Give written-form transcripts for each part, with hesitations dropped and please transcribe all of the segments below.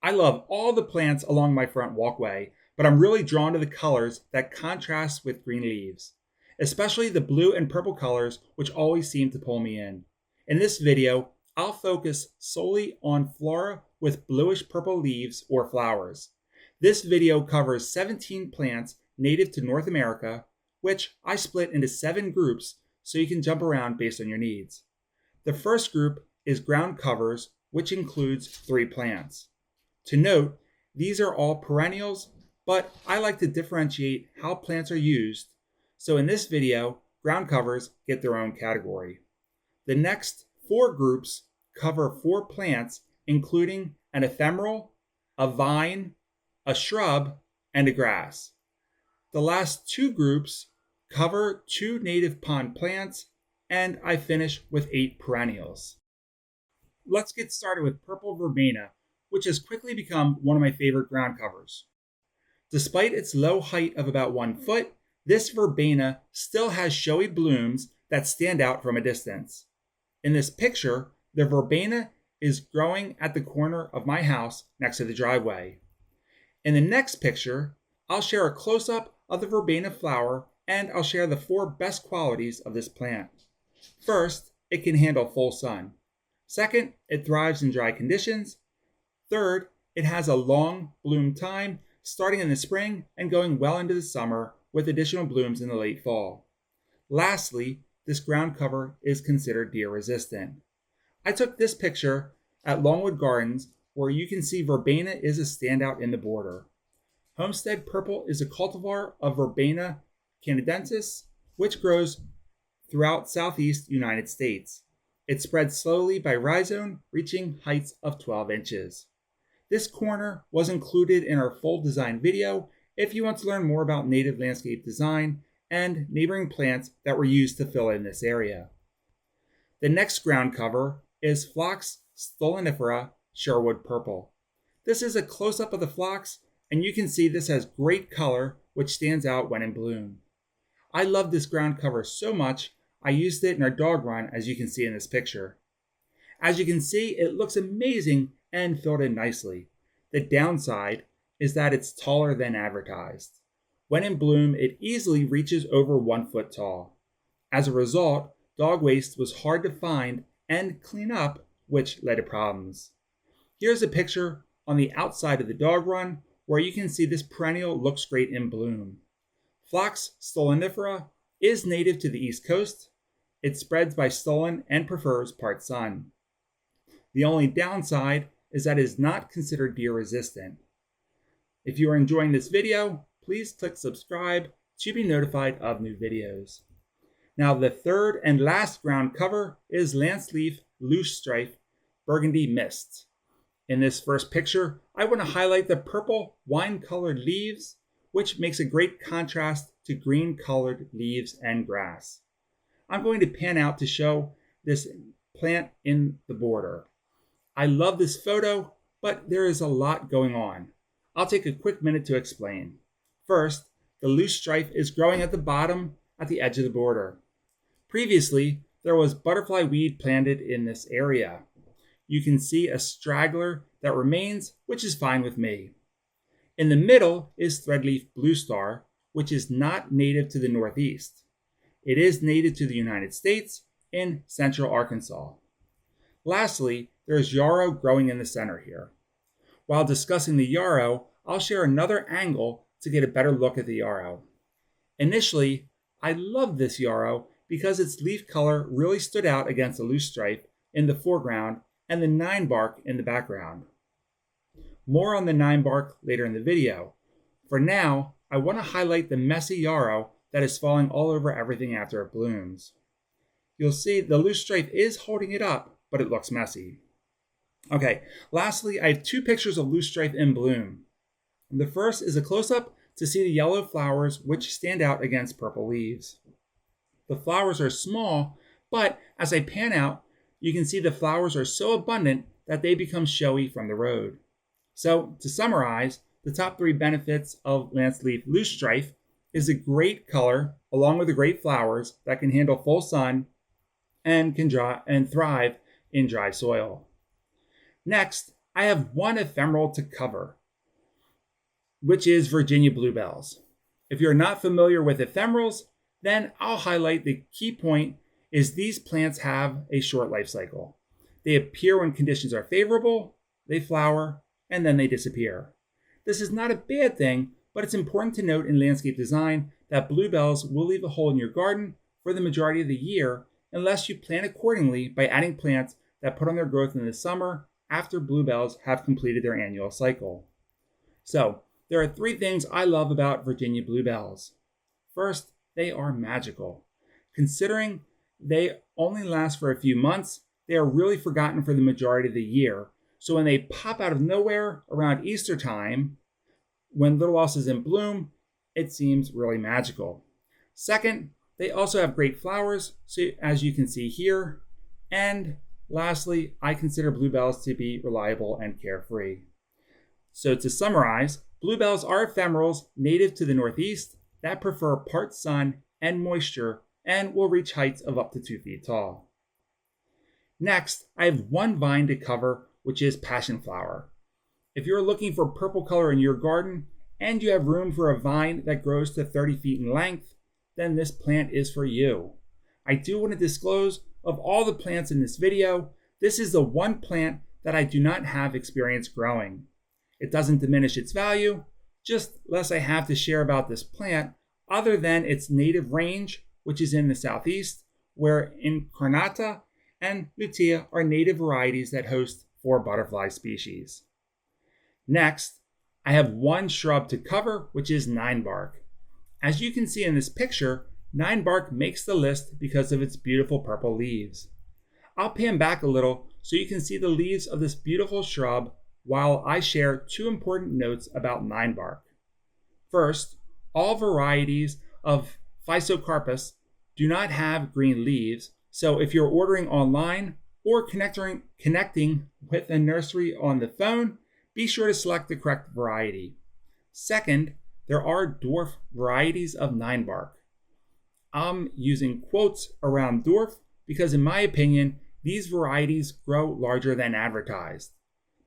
I love all the plants along my front walkway, but I'm really drawn to the colors that contrast with green leaves, especially the blue and purple colors which always seem to pull me in. In this video, I'll focus solely on flora with bluish purple leaves or flowers. This video covers 17 plants native to North America, which I split into 7 groups so you can jump around based on your needs. The first group is ground covers, which includes 3 plants. To note, these are all perennials, but I like to differentiate how plants are used, so in this video, ground covers get their own category. The next 4 groups cover 4 plants, including an ephemeral, a vine, a shrub, and a grass. The last 2 groups cover 2 native pond plants, and I finish with 8 perennials. Let's get started with purple verbena, which has quickly become one of my favorite ground covers. Despite its low height of about 1 foot, this verbena still has showy blooms that stand out from a distance. In this picture, the verbena is growing at the corner of my house next to the driveway. In the next picture, I'll share a close-up of the verbena flower, and I'll share the 4 best qualities of this plant. First, it can handle full sun. Second, it thrives in dry conditions. Third, it has a long bloom time, starting in the spring and going well into the summer, with additional blooms in the late fall. Lastly, this ground cover is considered deer resistant. I took this picture at Longwood Gardens, where you can see verbena is a standout in the border. Homestead Purple is a cultivar of Verbena canadensis, which grows throughout southeast United States. It spreads slowly by rhizome, reaching heights of 12 inches. This corner was included in our full design video if you want to learn more about native landscape design and neighboring plants that were used to fill in this area. The next ground cover is Phlox stolonifera Sherwood Purple. This is a close-up of the phlox, and you can see this has great color, which stands out when in bloom. I love this ground cover so much, I used it in our dog run, as you can see in this picture. As you can see, it looks amazing and filled in nicely. The downside is that it's taller than advertised. When in bloom, it easily reaches over 1 foot tall. As a result, dog waste was hard to find and clean up, which led to problems. Here's a picture on the outside of the dog run where you can see this perennial looks great in bloom. Phlox stolonifera is native to the East Coast. It spreads by stolon and prefers part sun. The only downside is that it is not considered deer resistant. If you are enjoying this video, please click subscribe to be notified of new videos. Now the third and last ground cover is Lanceleaf Loosestrife Burgundy Mist. In this first picture, I want to highlight the purple wine-colored leaves, which makes a great contrast to green-colored leaves and grass. I'm going to pan out to show this plant in the border. I love this photo, but there is a lot going on. I'll take a quick minute to explain. First, the loosestrife is growing at the bottom at the edge of the border. Previously, there was butterfly weed planted in this area. You can see a straggler that remains, which is fine with me. In the middle is threadleaf Bluestar, which is not native to the Northeast. It is native to the United States in central Arkansas. Lastly, there is yarrow growing in the center here. While discussing the yarrow, I'll share another angle to get a better look at the yarrow. Initially, I loved this yarrow because its leaf color really stood out against the loosestrife in the foreground and the Ninebark in the background. More on the Ninebark later in the video. For now, I want to highlight the messy yarrow that is falling all over everything after it blooms. You'll see the loosestrife is holding it up, but it looks messy. Okay, lastly, I have 2 pictures of loosestrife in bloom. The first is a close-up to see the yellow flowers which stand out against purple leaves. The flowers are small, but as I pan out, you can see the flowers are so abundant that they become showy from the road. So, to summarize, the top 3 benefits of Lanceleaf loosestrife is a great color along with the great flowers that can handle full sun and can thrive in dry soil. Next, I have one ephemeral to cover, which is Virginia Bluebells. If you're not familiar with ephemerals, then I'll highlight the key point is these plants have a short life cycle. They appear when conditions are favorable, they flower, and then they disappear. This is not a bad thing, but it's important to note in landscape design that bluebells will leave a hole in your garden for the majority of the year unless you plan accordingly by adding plants that put on their growth in the summer after bluebells have completed their annual cycle. So, there are 3 things I love about Virginia bluebells. First, they are magical. Considering they only last for a few months, they are really forgotten for the majority of the year. So when they pop out of nowhere around Easter time, when little else is in bloom, it seems really magical. Second, they also have great flowers, so as you can see here. And lastly, I consider bluebells to be reliable and carefree. So to summarize, bluebells are ephemerals native to the Northeast that prefer part sun and moisture and will reach heights of up to 2 feet tall. Next, I have one vine to cover, which is Passionflower. If you're looking for purple color in your garden and you have room for a vine that grows to 30 feet in length, then this plant is for you. I do want to disclose, of all the plants in this video, this is the one plant that I do not have experience growing. It doesn't diminish its value, just less I have to share about this plant other than its native range, which is in the southeast, where Incarnata and Lutea are native varieties that host 4 butterfly species. Next, I have one shrub to cover, which is Ninebark. As you can see in this picture, Ninebark makes the list because of its beautiful purple leaves. I'll pan back a little so you can see the leaves of this beautiful shrub while I share 2 important notes about Ninebark. First, all varieties of Physocarpus do not have green leaves, so if you're ordering online or connecting with a nursery on the phone, be sure to select the correct variety. Second, there are dwarf varieties of Ninebark. I'm using quotes around dwarf because in my opinion, these varieties grow larger than advertised.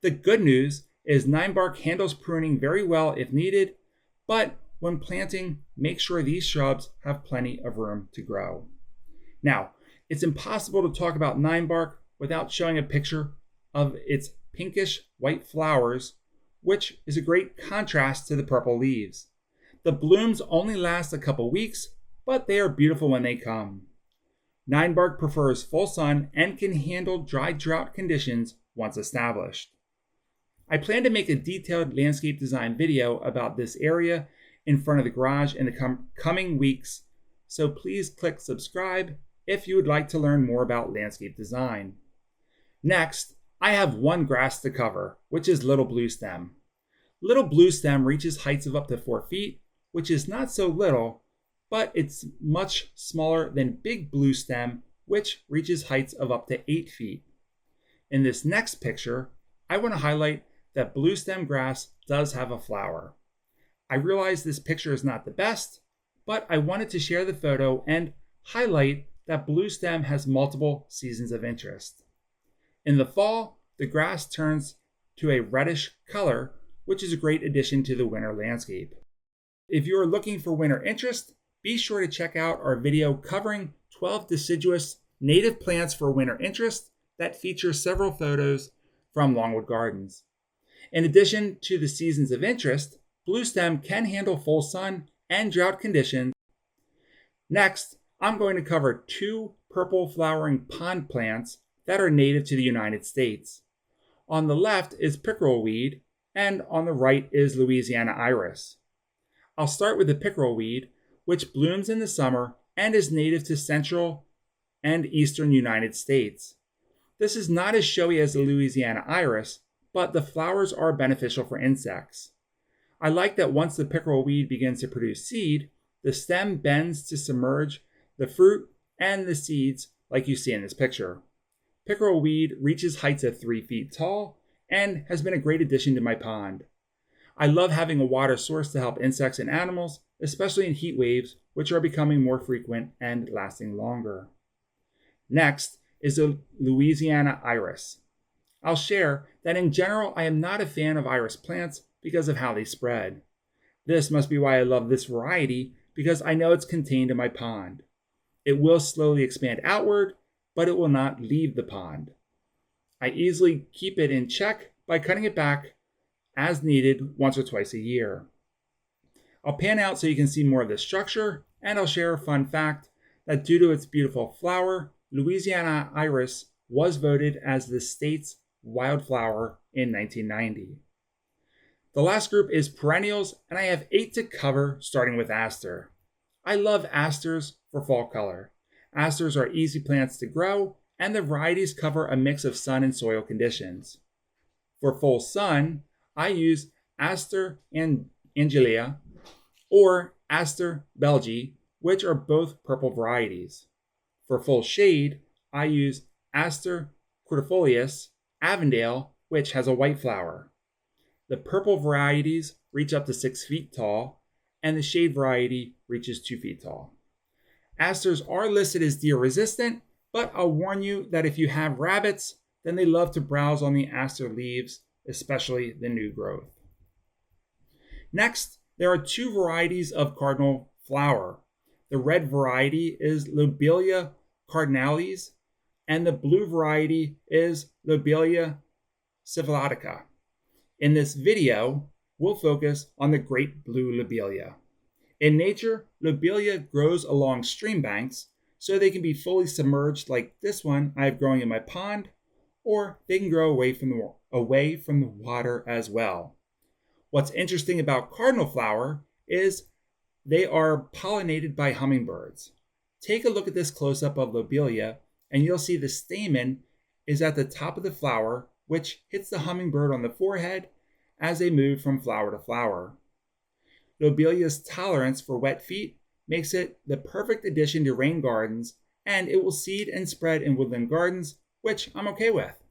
The good news is Ninebark handles pruning very well if needed, but when planting, make sure these shrubs have plenty of room to grow. Now, it's impossible to talk about Ninebark without showing a picture of its pinkish white flowers, which is a great contrast to the purple leaves. The blooms only last a couple weeks, but they are beautiful when they come. Ninebark prefers full sun and can handle dry drought conditions once established. I plan to make a detailed landscape design video about this area in front of the garage in the coming weeks, so please click subscribe if you would like to learn more about landscape design. Next, I have one grass to cover, which is Little Bluestem. Little Bluestem reaches heights of up to 4 feet, which is not so little, but it's much smaller than Big Bluestem, which reaches heights of up to 8 feet. In this next picture, I want to highlight that bluestem grass does have a flower. I realize this picture is not the best, but I wanted to share the photo and highlight that bluestem has multiple seasons of interest. In the fall, the grass turns to a reddish color, which is a great addition to the winter landscape. If you are looking for winter interest, be sure to check out our video covering 12 deciduous native plants for winter interest that features several photos from Longwood Gardens. In addition to the seasons of interest, bluestem can handle full sun and drought conditions. Next, I'm going to cover 2 purple flowering pond plants that are native to the United States. On the left is Pickerelweed, and on the right is Louisiana Iris. I'll start with the Pickerelweed, which blooms in the summer and is native to central and eastern United States. This is not as showy as the Louisiana Iris, but the flowers are beneficial for insects. I like that once the pickerelweed begins to produce seed, the stem bends to submerge the fruit and the seeds like you see in this picture. Pickerelweed reaches heights of 3 feet tall and has been a great addition to my pond. I love having a water source to help insects and animals, especially in heat waves, which are becoming more frequent and lasting longer. Next is the Louisiana Iris. I'll share that in general I am not a fan of iris plants because of how they spread. This must be why I love this variety, because I know it's contained in my pond. It will slowly expand outward, but it will not leave the pond. I easily keep it in check by cutting it back as needed once or twice a year. I'll pan out so you can see more of the structure, and I'll share a fun fact that due to its beautiful flower, Louisiana Iris was voted as the state's wildflower in 1990. The last group is perennials, and I have 8 to cover, starting with Aster. I love Asters for fall color. Asters are easy plants to grow, and the varieties cover a mix of sun and soil conditions. For full sun, I use Aster and Angelia or Aster belgi, which are both purple varieties. For full shade, I use Aster quadrifolius Avondale, which has a white flower. The purple varieties reach up to 6 feet tall, and the shade variety reaches 2 feet tall. Asters are listed as deer resistant, but I'll warn you that if you have rabbits, then they love to browse on the aster leaves, especially the new growth. Next, there are 2 varieties of cardinal flower. The red variety is Lobelia cardinalis, and the blue variety is Lobelia cephalatica. In this video, we'll focus on the great blue lobelia. In nature, lobelia grows along stream banks, so they can be fully submerged like this one I have growing in my pond, or they can grow away from the water as well. What's interesting about cardinal flower is they are pollinated by hummingbirds. Take a look at this close-up of lobelia, and you'll see the stamen is at the top of the flower, which hits the hummingbird on the forehead as they move from flower to flower. Lobelia's tolerance for wet feet makes it the perfect addition to rain gardens, and it will seed and spread in woodland gardens, which I'm okay with.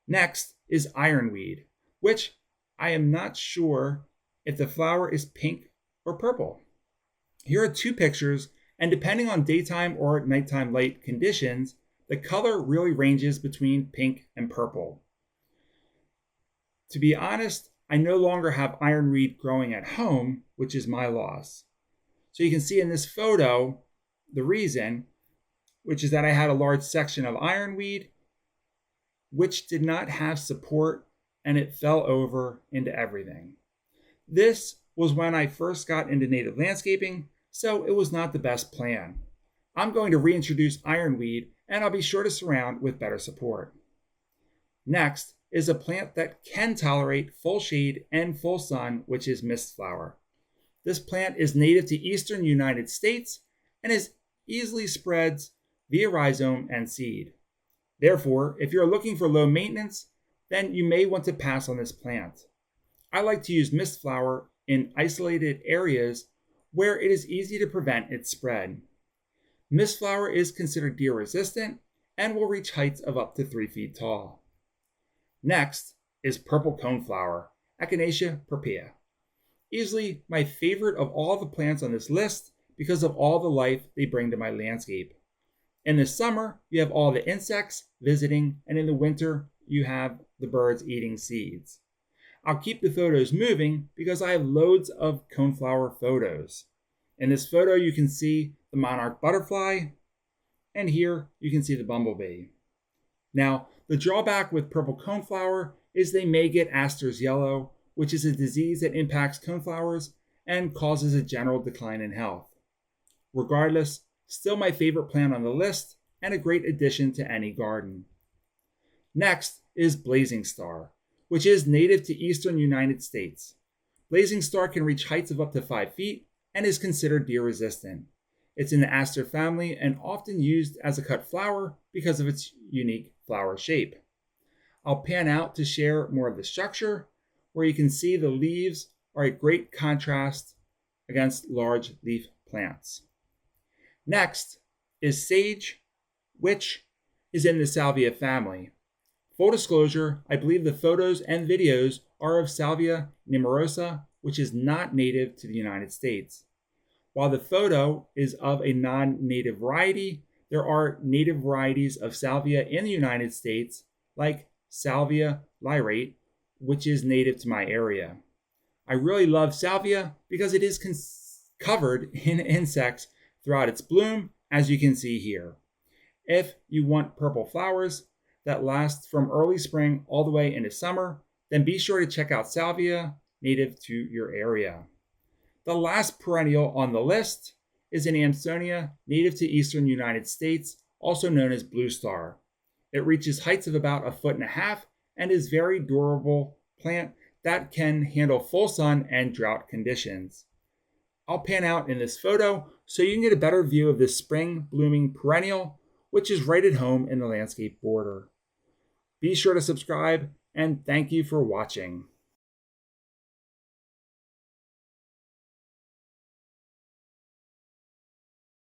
Next is ironweed, which I am not sure if the flower is pink or purple. Here are 2 pictures, and depending on daytime or nighttime light conditions, the color really ranges between pink and purple. To be honest, I no longer have ironweed growing at home, which is my loss. So you can see in this photo the reason, which is that I had a large section of ironweed, which did not have support, and it fell over into everything. This was when I first got into native landscaping, so it was not the best plan. I'm going to reintroduce ironweed, and I'll be sure to surround with better support. Next is a plant that can tolerate full shade and full sun, which is Mistflower. This plant is native to eastern United States and is easily spreads via rhizome and seed. Therefore, if you're looking for low maintenance, then you may want to pass on this plant. I like to use Mistflower in isolated areas where it is easy to prevent its spread. Mistflower is considered deer resistant and will reach heights of up to 3 feet tall. Next is purple coneflower, Echinacea purpurea. Easily my favorite of all the plants on this list because of all the life they bring to my landscape. In the summer, you have all the insects visiting, and in the winter, you have the birds eating seeds. I'll keep the photos moving because I have loads of coneflower photos. In this photo, you can see the monarch butterfly, and here you can see the bumblebee. Now, the drawback with purple coneflower is they may get Aster's yellow, which is a disease that impacts coneflowers and causes a general decline in health. Regardless, still my favorite plant on the list and a great addition to any garden. Next is blazing star, which is native to eastern United States. Blazing star can reach heights of up to 5 feet and is considered deer resistant. It's in the Aster family and often used as a cut flower because of its unique flower shape. I'll pan out to share more of the structure, where you can see the leaves are a great contrast against large leaf plants. Next is sage, which is in the salvia family. Full disclosure, I believe the photos and videos are of Salvia nemorosa, which is not native to the United States. While the photo is of a non-native variety, there are native varieties of salvia in the United States, like Salvia lyrate, which is native to my area. I really love salvia because it is covered in insects throughout its bloom, as you can see here. If you want purple flowers that last from early spring all the way into summer, then be sure to check out salvia native to your area. The last perennial on the list is an Amsonia native to eastern United States, also known as Bluestar. It reaches heights of about 1.5 feet and is a very durable plant that can handle full sun and drought conditions. I'll pan out in this photo so you can get a better view of this spring blooming perennial, which is right at home in the landscape border. Be sure to subscribe, and thank you for watching.